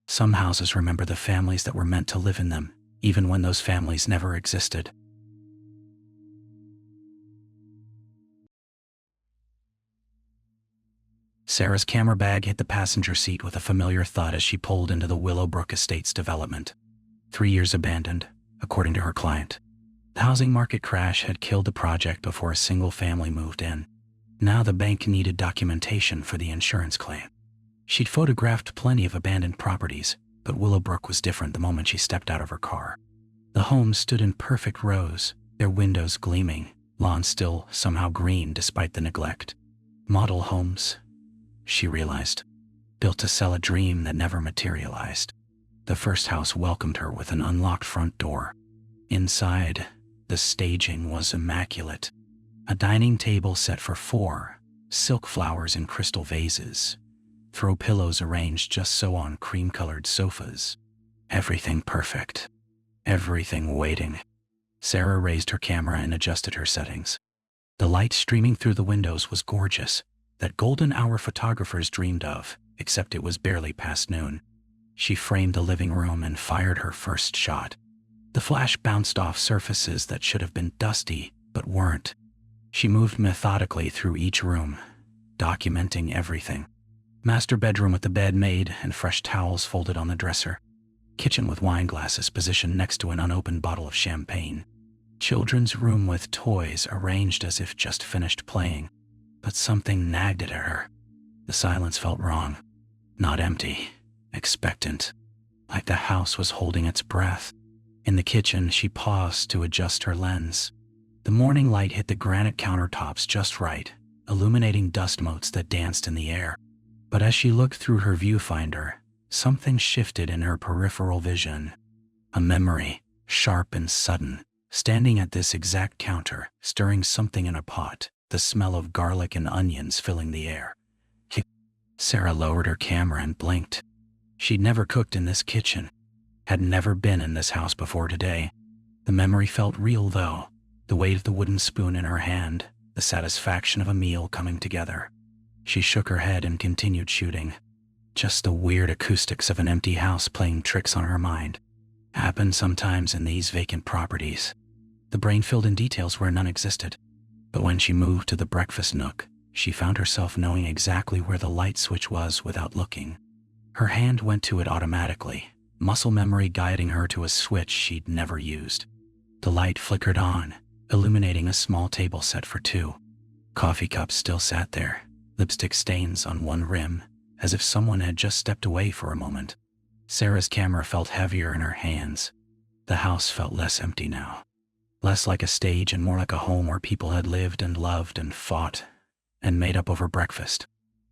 Some houses remember the families that were meant to live in them, even when those families never existed. Sarah's camera bag hit the passenger seat with a familiar thud as she pulled into the Willowbrook Estates development. 3 years abandoned, according to her client. The housing market crash had killed the project before a single family moved in. Now the bank needed documentation for the insurance claim. She'd photographed plenty of abandoned properties, but Willowbrook was different the moment she stepped out of her car. The homes stood in perfect rows, their windows gleaming, lawns still somehow green despite the neglect. Model homes, she realized, built to sell a dream that never materialized. The first house welcomed her with an unlocked front door. Inside, the staging was immaculate. A dining table set for 4, silk flowers in crystal vases, throw pillows arranged just so on cream-colored sofas. Everything perfect. Everything waiting. Sarah raised her camera and adjusted her settings. The light streaming through the windows was gorgeous, that golden hour photographers dreamed of, except it was barely past noon. She framed the living room and fired her first shot. The flash bounced off surfaces that should have been dusty, but weren't. She moved methodically through each room, documenting everything. Master bedroom with the bed made and fresh towels folded on the dresser. Kitchen with wine glasses positioned next to an unopened bottle of champagne. Children's room with toys arranged as if just finished playing. But something nagged at her. The silence felt wrong. Not empty, expectant, like the house was holding its breath. In the kitchen, she paused to adjust her lens. The morning light hit the granite countertops just right, illuminating dust motes that danced in the air. But as she looked through her viewfinder, something shifted in her peripheral vision. A memory, sharp and sudden, standing at this exact counter, stirring something in a pot, the smell of garlic and onions filling the air. Sarah lowered her camera and blinked. She'd never cooked in this kitchen, had never been in this house before today. The memory felt real though, the weight of the wooden spoon in her hand, the satisfaction of a meal coming together. She shook her head and continued shooting. Just the weird acoustics of an empty house playing tricks on her mind. Happened sometimes in these vacant properties. The brain filled in details where none existed. But when she moved to the breakfast nook, she found herself knowing exactly where the light switch was without looking. Her hand went to it automatically, muscle memory guiding her to a switch she'd never used. The light flickered on, illuminating a small table set for 2. Coffee cups still sat there, lipstick stains on one rim, as if someone had just stepped away for a moment. Sarah's camera felt heavier in her hands. The house felt less empty now. Less like a stage and more like a home where people had lived and loved and fought and made up over breakfast.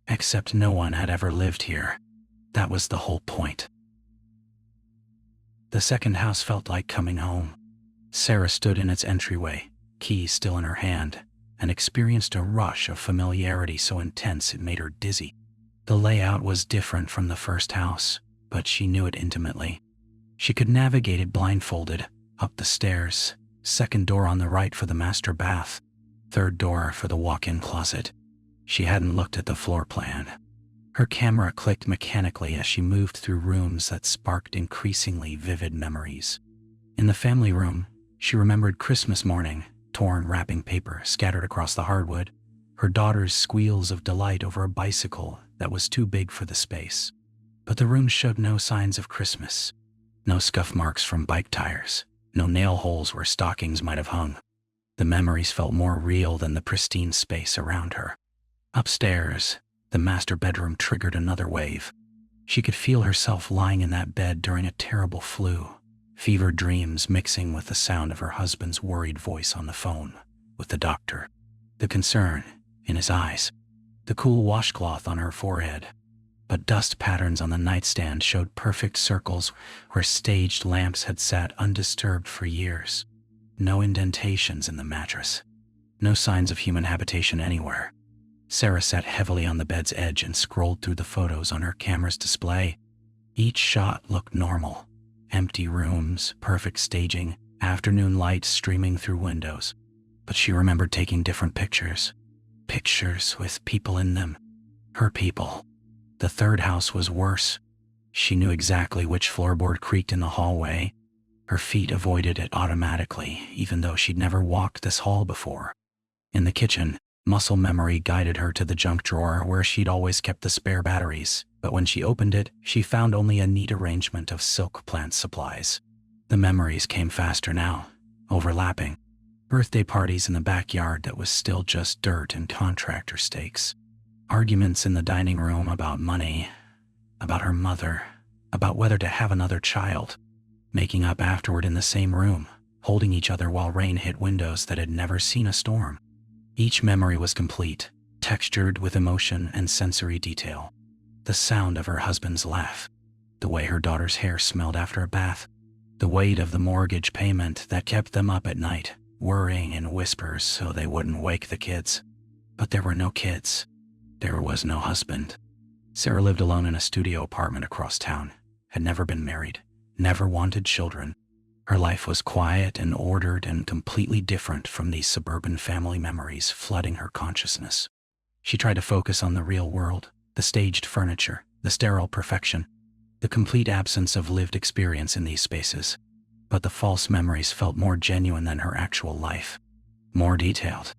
Except no one had ever lived here. That was the whole point. The second house felt like coming home. Sarah stood in its entryway, key still in her hand, and experienced a rush of familiarity so intense it made her dizzy. The layout was different from the first house, but she knew it intimately. She could navigate it blindfolded, up the stairs, second door on the right for the master bath, third door for the walk-in closet. She hadn't looked at the floor plan. Her camera clicked mechanically as she moved through rooms that sparked increasingly vivid memories. In the family room, she remembered Christmas morning, torn wrapping paper scattered across the hardwood, her daughter's squeals of delight over a bicycle that was too big for the space. But the room showed no signs of Christmas. No scuff marks from bike tires, no nail holes where stockings might have hung. The memories felt more real than the pristine space around her. Upstairs, the master bedroom triggered another wave. She could feel herself lying in that bed during a terrible flu, fevered dreams mixing with the sound of her husband's worried voice on the phone with the doctor, the concern in his eyes, the cool washcloth on her forehead. But dust patterns on the nightstand showed perfect circles where staged lamps had sat undisturbed for years. No indentations in the mattress. No signs of human habitation anywhere. Sarah sat heavily on the bed's edge and scrolled through the photos on her camera's display. Each shot looked normal. Empty rooms, perfect staging, afternoon light streaming through windows. But she remembered taking different pictures. Pictures with people in them. Her people. The third house was worse. She knew exactly which floorboard creaked in the hallway. Her feet avoided it automatically, even though she'd never walked this hall before. In the kitchen, muscle memory guided her to the junk drawer where she'd always kept the spare batteries, but when she opened it, she found only a neat arrangement of silk plant supplies. The memories came faster now, overlapping. Birthday parties in the backyard that was still just dirt and contractor stakes. Arguments in the dining room about money, about her mother, about whether to have another child. Making up afterward in the same room, holding each other while rain hit windows that had never seen a storm. Each memory was complete, textured with emotion and sensory detail. The sound of her husband's laugh, the way her daughter's hair smelled after a bath, the weight of the mortgage payment that kept them up at night, worrying in whispers so they wouldn't wake the kids. But there were no kids. There was no husband. Sarah lived alone in a studio apartment across town, had never been married, never wanted children. Her life was quiet and ordered and completely different from these suburban family memories flooding her consciousness. She tried to focus on the real world, the staged furniture, the sterile perfection, the complete absence of lived experience in these spaces. But the false memories felt more genuine than her actual life, more detailed,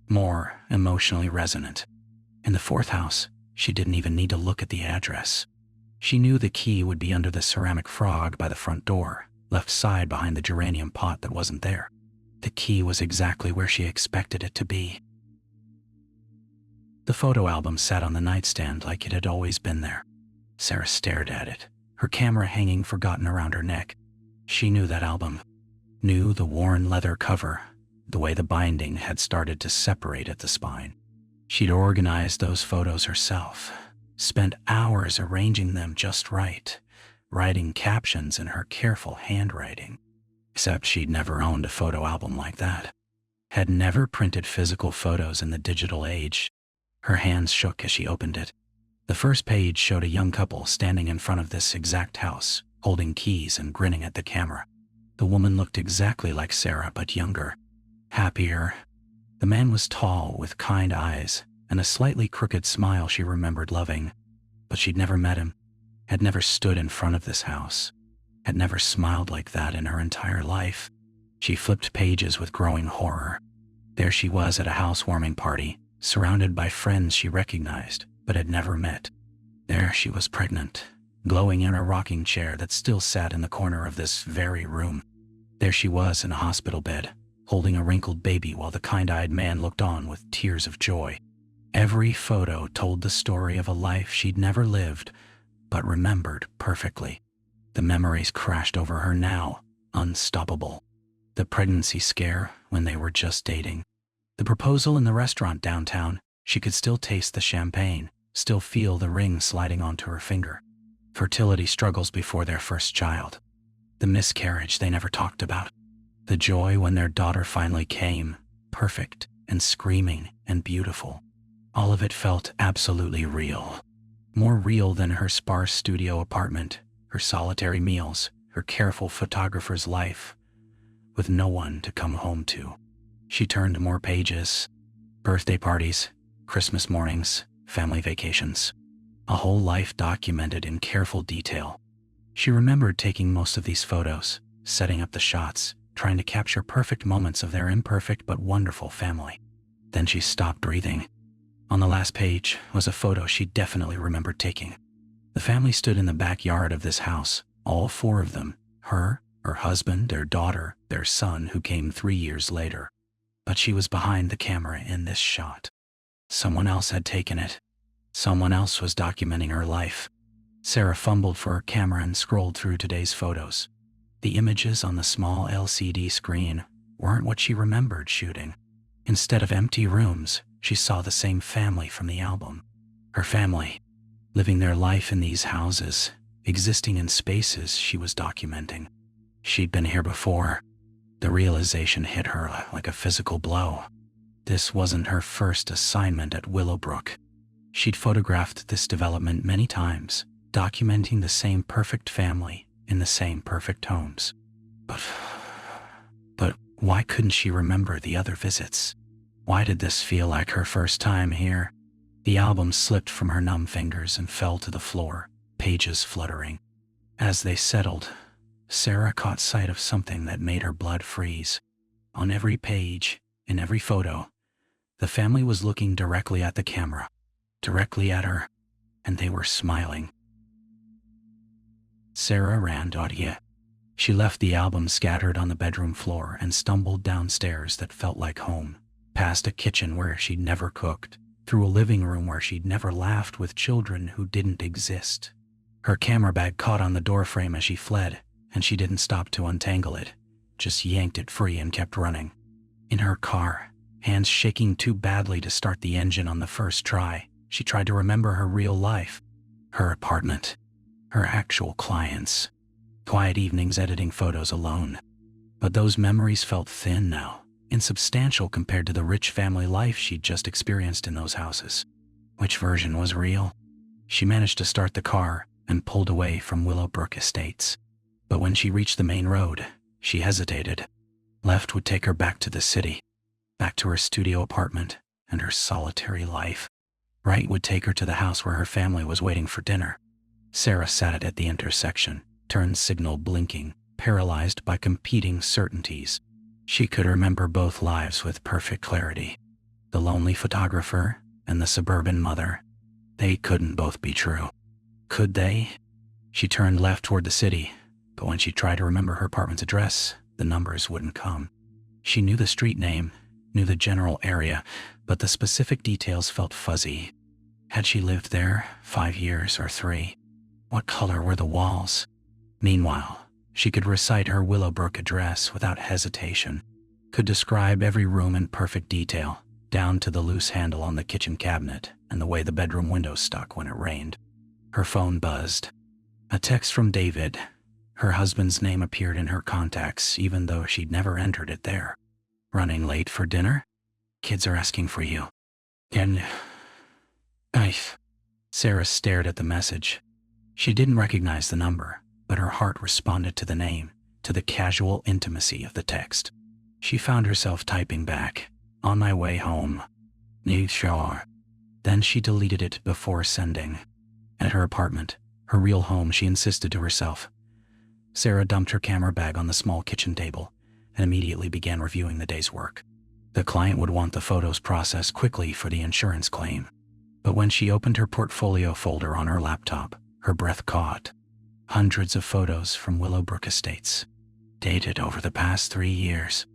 more emotionally resonant. In the fourth house, she didn't even need to look at the address. She knew the key would be under the ceramic frog by the front door, left side behind the geranium pot that wasn't there. The key was exactly where she expected it to be. The photo album sat on the nightstand like it had always been there. Sarah stared at it, her camera hanging forgotten around her neck. She knew that album, knew the worn leather cover, the way the binding had started to separate at the spine. She'd organized those photos herself, spent hours arranging them just right, writing captions in her careful handwriting. Except she'd never owned a photo album like that. Had never printed physical photos in the digital age. Her hands shook as she opened it. The first page showed a young couple standing in front of this exact house, holding keys and grinning at the camera. The woman looked exactly like Sarah, but younger, happier. The man was tall, with kind eyes, and a slightly crooked smile she remembered loving. But she'd never met him, had never stood in front of this house, had never smiled like that in her entire life. She flipped pages with growing horror. There she was at a housewarming party, surrounded by friends she recognized, but had never met. There she was pregnant, glowing in a rocking chair that still sat in the corner of this very room. There she was in a hospital bed, holding a wrinkled baby while the kind-eyed man looked on with tears of joy. Every photo told the story of a life she'd never lived, but remembered perfectly. The memories crashed over her now, unstoppable. The pregnancy scare when they were just dating. The proposal in the restaurant downtown, she could still taste the champagne, still feel the ring sliding onto her finger. Fertility struggles before their first child. The miscarriage they never talked about. The joy when their daughter finally came, perfect and screaming and beautiful. All of it felt absolutely real. More real than her sparse studio apartment, her solitary meals, her careful photographer's life, with no one to come home to. She turned more pages. Birthday parties, Christmas mornings, family vacations. A whole life documented in careful detail. She remembered taking most of these photos, setting up the shots, trying to capture perfect moments of their imperfect but wonderful family. Then she stopped breathing. On the last page was a photo she definitely remembered taking. The family stood in the backyard of this house, all four of them, her husband, their daughter, their son who came 3 years later. But she was behind the camera in this shot. Someone else had taken it. Someone else was documenting her life. Sarah fumbled for her camera and scrolled through today's photos. The images on the small LCD screen weren't what she remembered shooting. Instead of empty rooms, she saw the same family from the album. Her family, living their life in these houses, existing in spaces she was documenting. She'd been here before. The realization hit her like a physical blow. This wasn't her first assignment at Willowbrook. She'd photographed this development many times, documenting the same perfect family in the same perfect homes. But why couldn't she remember the other visits? Why did this feel like her first time here? The album slipped from her numb fingers and fell to the floor, pages fluttering. As they settled, Sarah caught sight of something that made her blood freeze. On every page, in every photo, the family was looking directly at the camera, directly at her, and they were smiling. Sarah ran Dottie. She left the album scattered on the bedroom floor and stumbled downstairs that felt like home, past a kitchen where she'd never cooked, through a living room where she'd never laughed with children who didn't exist. Her camera bag caught on the doorframe as she fled, and she didn't stop to untangle it, just yanked it free and kept running. In her car, hands shaking too badly to start the engine on the first try, she tried to remember her real life, her apartment, her actual clients, quiet evenings editing photos alone. But those memories felt thin now, insubstantial compared to the rich family life she'd just experienced in those houses. Which version was real? She managed to start the car and pulled away from Willowbrook Estates. But when she reached the main road, she hesitated. Left would take her back to the city, back to her studio apartment and her solitary life. Right would take her to the house where her family was waiting for dinner. Sarah sat at the intersection, turn signal blinking, paralyzed by competing certainties. She could remember both lives with perfect clarity. The lonely photographer and the suburban mother. They couldn't both be true. Could they? She turned left toward the city, but when she tried to remember her apartment's address, the numbers wouldn't come. She knew the street name, knew the general area, but the specific details felt fuzzy. Had she lived there 5 years or 3? What color were the walls? Meanwhile, she could recite her Willowbrook address without hesitation, could describe every room in perfect detail, down to the loose handle on the kitchen cabinet and the way the bedroom window stuck when it rained. Her phone buzzed. A text from David. Her husband's name appeared in her contacts, even though she'd never entered it there. Running late for dinner? Kids are asking for you. And Sarah stared at the message. She didn't recognize the number, but her heart responded to the name, to the casual intimacy of the text. She found herself typing back, "On my way home. Need sure." Then she deleted it before sending. At her apartment, her real home, she insisted to herself. Sarah dumped her camera bag on the small kitchen table and immediately began reviewing the day's work. The client would want the photos processed quickly for the insurance claim. But when she opened her portfolio folder on her laptop, her breath caught. Hundreds of photos from Willowbrook Estates, dated over the past 3 years,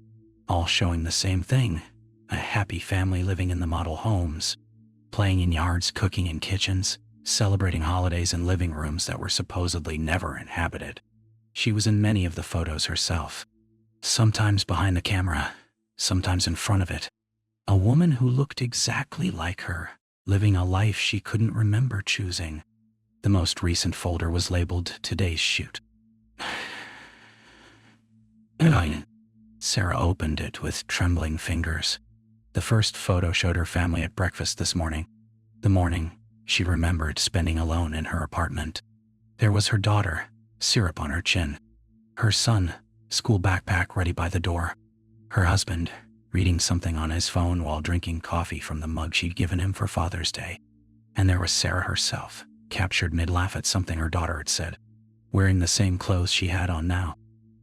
all showing the same thing: a happy family living in the model homes, playing in yards, cooking in kitchens, celebrating holidays in living rooms that were supposedly never inhabited. She was in many of the photos herself, sometimes behind the camera, sometimes in front of it. A woman who looked exactly like her, living a life she couldn't remember choosing. The most recent folder was labeled "Today's Shoot." Sarah opened it with trembling fingers. The first photo showed her family at breakfast this morning. The morning she remembered spending alone in her apartment. There was her daughter, syrup on her chin. Her son, school backpack ready by the door. Her husband, reading something on his phone while drinking coffee from the mug she'd given him for Father's Day. And there was Sarah herself, captured mid-laugh at something her daughter had said, wearing the same clothes she had on now.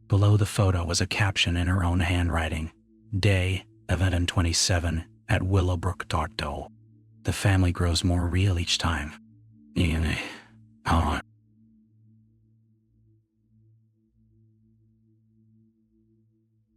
Below the photo was a caption in her own handwriting: "Day 11/27 at Willowbrook Dartdole. The family grows more real each time."